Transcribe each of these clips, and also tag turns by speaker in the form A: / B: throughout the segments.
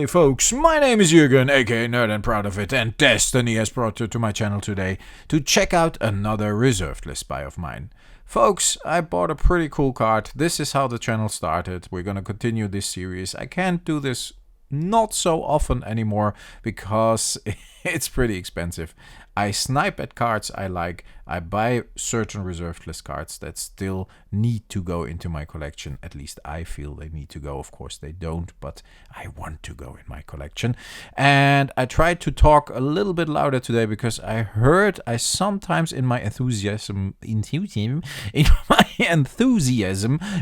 A: Hey folks, my name is Jürgen, aka Nerd and Proud of It, and Destiny has brought you to my channel today to check out another reserved list buy of mine. Folks, I bought a pretty cool card. This is how the channel started. We're gonna continue this series. I can't do this not so often anymore because it's pretty expensive. I snipe at cards I like. I buy certain reserved list cards that still need to go into my collection. At least I feel they need to go. Of course they don't, but I want to go in my collection. And I tried to talk a little bit louder today because I heard I sometimes in my enthusiasm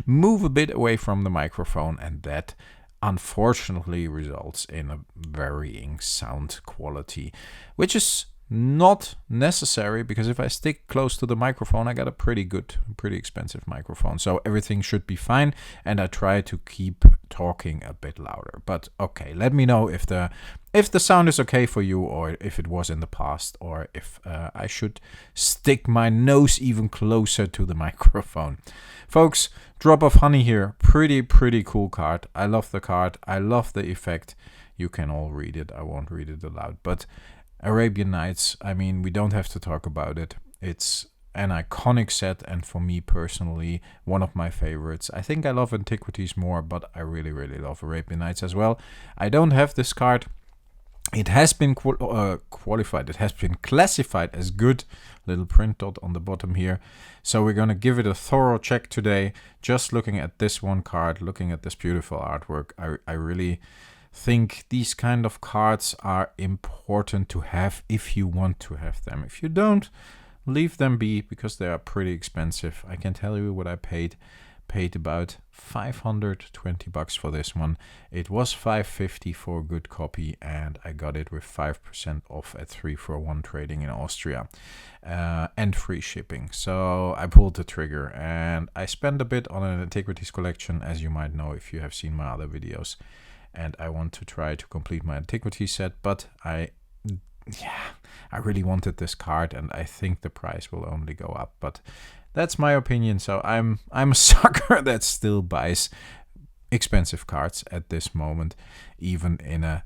A: move a bit away from the microphone, and that unfortunately results in a varying sound quality, which is not necessary because if I stick close to the microphone, I got a pretty expensive microphone, so everything should be fine, and I try to keep talking a bit louder. But okay, let me know if the sound is okay for you, or if it was in the past, or if I should stick my nose even closer to the microphone. Folks, Drop of Honey here, pretty cool card. I love the card, I love the effect. You can all read it, I won't read it aloud, but Arabian Nights, I mean, we don't have to talk about it. It's an iconic set, and for me personally, one of my favorites. I think I love Antiquities more, but I really love Arabian Nights as well. I don't have this card. It has been qualified, it has been classified as good. Little print dot on the bottom here. So we're gonna give it a thorough check today. Just looking at this one card, looking at this beautiful artwork, I really think these kind of cards are important to have if you want to have them. If you don't, leave them be because they are pretty expensive. I can tell you what I paid about 520 bucks for this one. It was 550 for a good copy, and I got it with 5% off at 3-for-1 trading in Austria, and free shipping. So I pulled the trigger, and I spent a bit on an Antiquities collection, as you might know if you have seen my other videos. And I want to try to complete my antiquity set, but I really wanted this card, and I think the price will only go up. But that's my opinion. So I'm a sucker that still buys expensive cards at this moment, even in a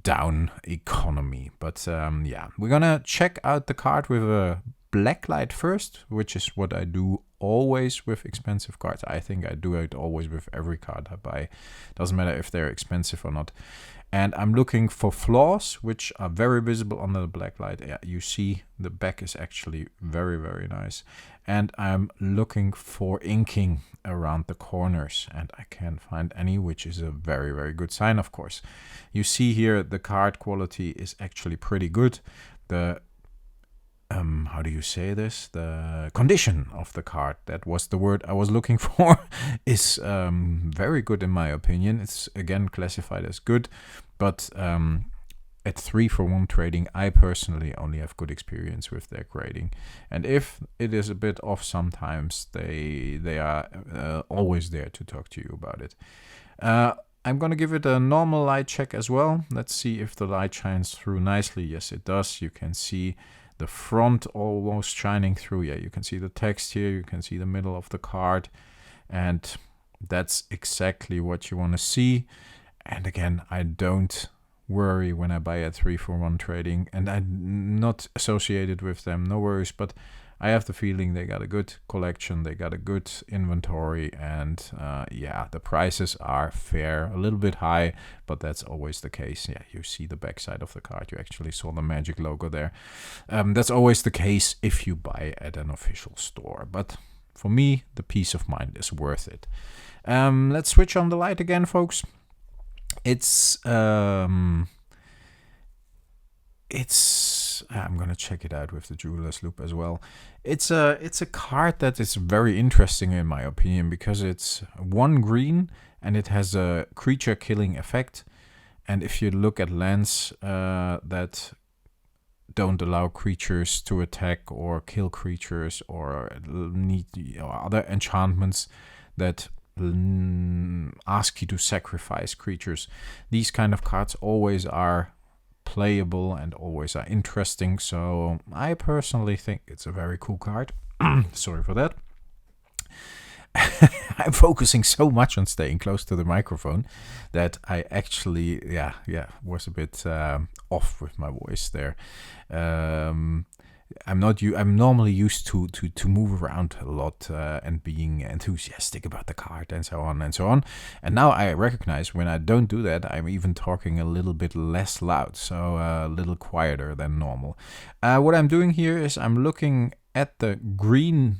A: down economy. But yeah, we're gonna check out the card with a black light first, which is what I do always with expensive cards. I think I do it always with every card I buy. Doesn't matter if they're expensive or not. And I'm looking for flaws, which are very visible under the black light. Yeah, you see the back is actually very nice. And I'm looking for inking around the corners, and I can't find any, which is a very good sign, of course. You see here the card quality is actually pretty good. The how do you say this? The condition of the card, that was the word I was looking for, is very good in my opinion. It's again classified as good, but at 3-for-1 trading, I personally only have good experience with their grading. And if it is a bit off sometimes, they are always there to talk to you about it. I'm gonna give it a normal light check as well. Let's see if the light shines through nicely. Yes, it does. You can see the front almost shining through. Yeah, you can see the text here, you can see the middle of the card, and that's exactly what you want to see. And again, I don't worry when I buy at 3-for-1 trading, and I'm not associated with them, no worries, but I have the feeling they got a good collection, they got a good inventory, and yeah, the prices are fair, a little bit high, but that's always the case. Yeah, you see the back side of the card, you actually saw the Magic logo there. That's always the case if you buy at an official store, but for me, the peace of mind is worth it. Let's switch on the light again, folks. I'm gonna check it out with the jeweler's loop as well. It's a card that is very interesting in my opinion because it's 1 green and it has a creature killing effect. And if you look at lands that don't allow creatures to attack or kill creatures, or need other enchantments that ask you to sacrifice creatures, these kind of cards always are playable and always are interesting. So I personally think it's a very cool card. Sorry for that. I'm focusing so much on staying close to the microphone that I actually, was a bit off with my voice there. I'm normally used to move around a lot and being enthusiastic about the card and so on and so on. And now I recognize when I don't do that, I'm even talking a little bit less loud, so a little quieter than normal. What I'm doing here is I'm looking at the green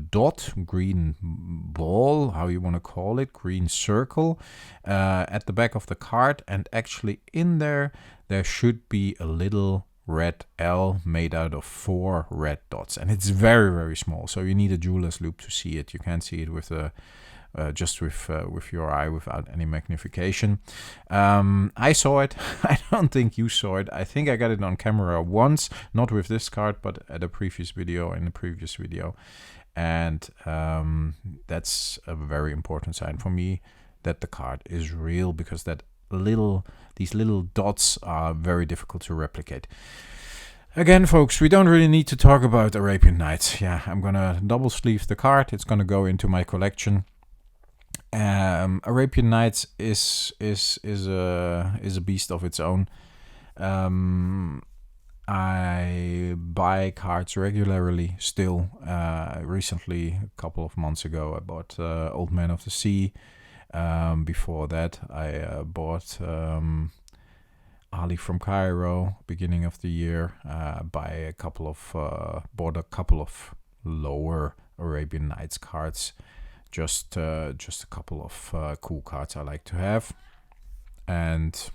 A: dot, green ball, how you want to call it, green circle at the back of the card, and actually in there should be a little red L made out of 4 red dots, and it's very, very small, so you need a jeweler's loupe to see it. You can't see it with a just with your eye without any magnification. I saw it. I don't think you saw it. I think I got it on camera once, not with this card, but at a previous video, and that's a very important sign for me that the card is real, because these little dots are very difficult to replicate. Again, folks, we don't really need to talk about Arabian Nights. Yeah, I'm gonna double sleeve the card. It's gonna go into my collection. Arabian Nights is a beast of its own. I buy cards regularly still. Recently, a couple of months ago, I bought Old Man of the Sea. Before that, I bought Ali from Cairo, beginning of the year. Bought a couple of lower Arabian Nights cards. Just a couple of cool cards I like to have. And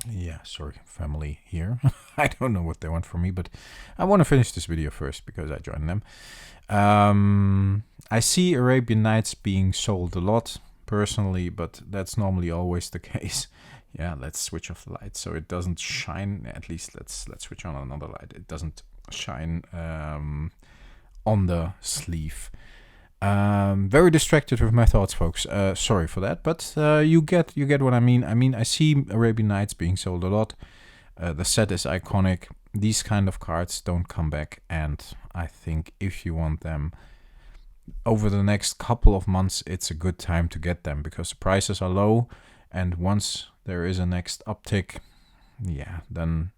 A: yeah, sorry, family here. I don't know what they want from me, but I want to finish this video first because I joined them. I see Arabian Nights being sold a lot personally, but that's normally always the case. Yeah, let's switch off the light so it doesn't shine. At least let's switch on another light. It doesn't shine on the sleeve. Very distracted with my thoughts, folks. Sorry for that, but you get what I mean. I see Arabian Nights being sold a lot. The set is iconic. These kind of cards don't come back, and I think if you want them over the next couple of months, it's a good time to get them because the prices are low, and once there is a next uptick, yeah, then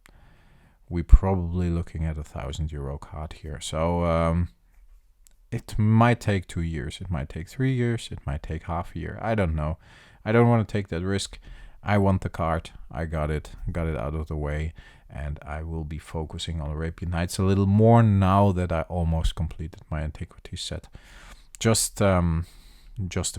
A: we're probably looking at €1,000 card here. So it might take 2 years, it might take 3 years, it might take half a year. I don't know. I don't want to take that risk. I want the card. I got it out of the way, and I will be focusing on Arabian Nights a little more now that I almost completed my antiquity set. Just a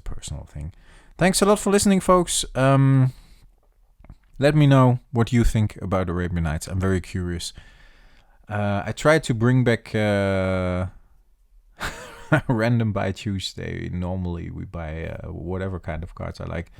A: personal thing. Thanks a lot for listening, folks. Let me know what you think about Arabian Nights. I'm very curious. I tried to bring back Random Buy Tuesday. Normally we buy whatever kind of cards I like.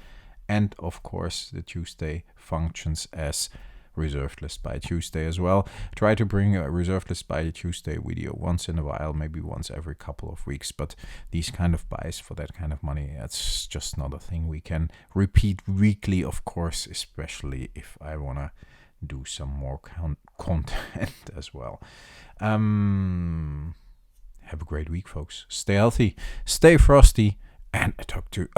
A: And of course the Tuesday functions as Reserved List Buy Tuesday as well. Try to bring a Reserved List Buy Tuesday video once in a while, maybe once every couple of weeks. But these kind of buys for that kind of money, that's just not a thing we can repeat weekly, of course, especially if I want to do some more content as well. Have a great week, folks. Stay healthy, stay frosty, and I talk to...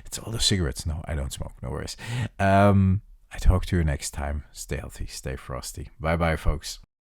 A: It's all the cigarettes. No, I don't smoke. No worries. I talk to you next time. Stay healthy, stay frosty. Bye-bye, folks.